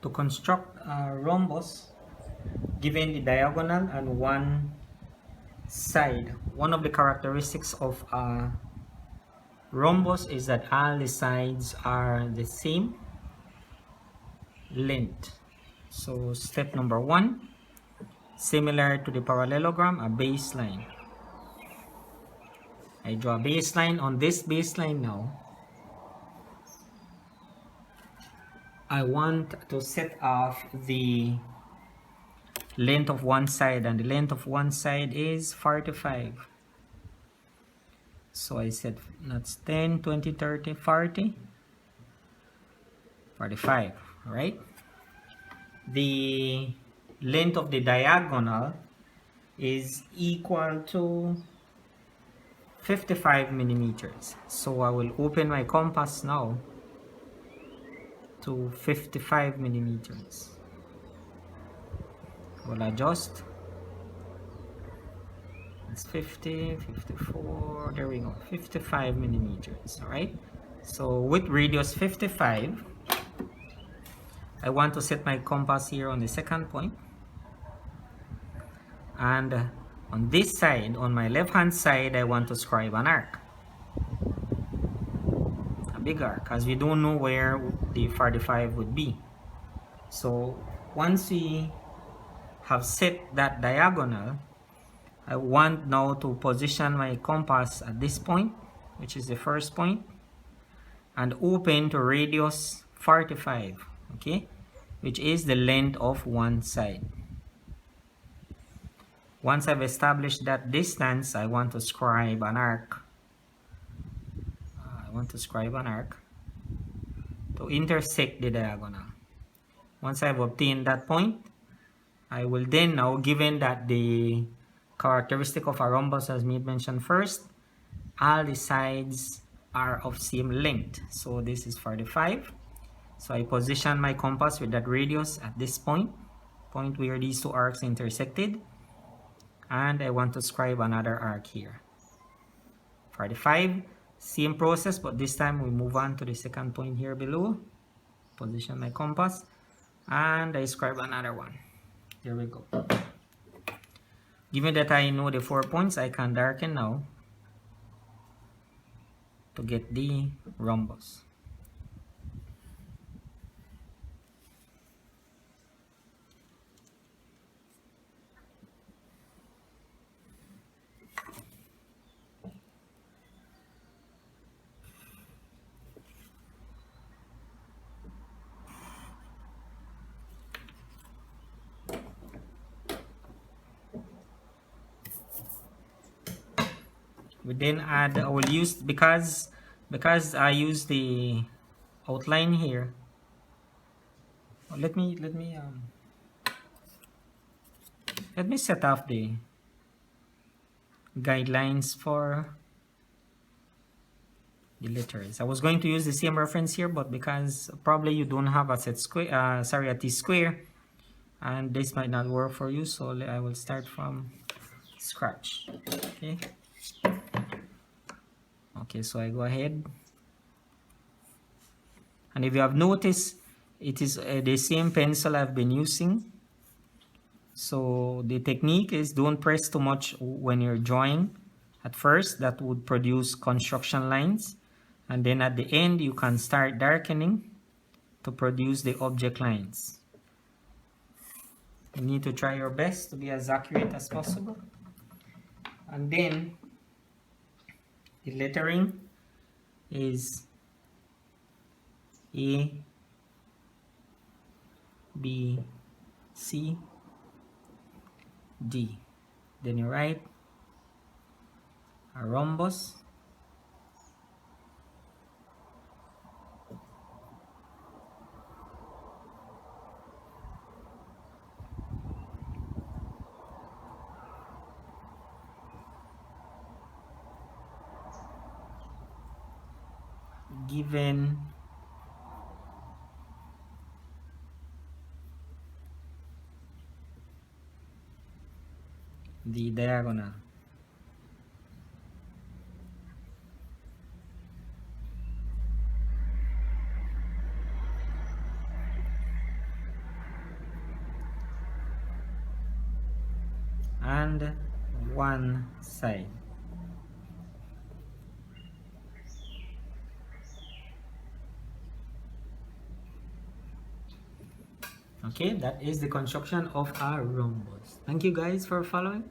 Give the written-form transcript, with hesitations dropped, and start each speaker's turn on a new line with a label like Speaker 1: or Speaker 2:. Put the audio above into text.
Speaker 1: To construct a rhombus, given the diagonal and one side, one of the characteristics of a rhombus is that all the sides are the same length. So step number one, similar to the parallelogram, a baseline. I draw a baseline. On this baseline now, I want to set off the length of one side, and the length of one side is 45. So I said that's 10, 20, 30, 40, 45, right? The length of the diagonal is equal to 55 millimeters. So I will open my compass now to 55 millimeters. I will adjust. It's 50, 54, there we go, 55 millimeters. All right, so with radius 55, I want to set my compass here on the second point, and on this side, on my left hand side, I want to scribe an arc, a big arc, as we don't know where the 45 would be. So once we have set that diagonal, I want now to position my compass at this point, which is the first point, and open to radius 45, okay, which is the length of one side. Once I've established that distance, I want to scribe an arc. To intersect the diagonal. Once I've obtained that point, I will then now, given that the characteristic of a rhombus, as we mentioned first, all the sides are of same length. So this is 45. So I position my compass with that radius at this point where these two arcs intersected, and I want to scribe another arc here. 45, same process, but this time we move on to the second point here below. Position my compass, and I scribe another one. There we go. Given that I know the 4 points, I can darken now to get the rhombus. We then add, I will use, because I use the outline here. Let me set up the guidelines for the letters. I was going to use the same reference here, but because probably you don't have a set square, a t-square, and this might not work for you, so I will start from scratch. Okay, so I go ahead, and if you have noticed, it is the same pencil I've been using. So the technique is, don't press too much when you're drawing at first. That would produce construction lines, and then at the end you can start darkening to produce the object lines. You need to try your best to be as accurate as possible. And then the lettering is A, B, C, D. Then you write a rhombus, given the diagonal. and one side. Okay, that is the construction of our rhombus. Thank you guys for following.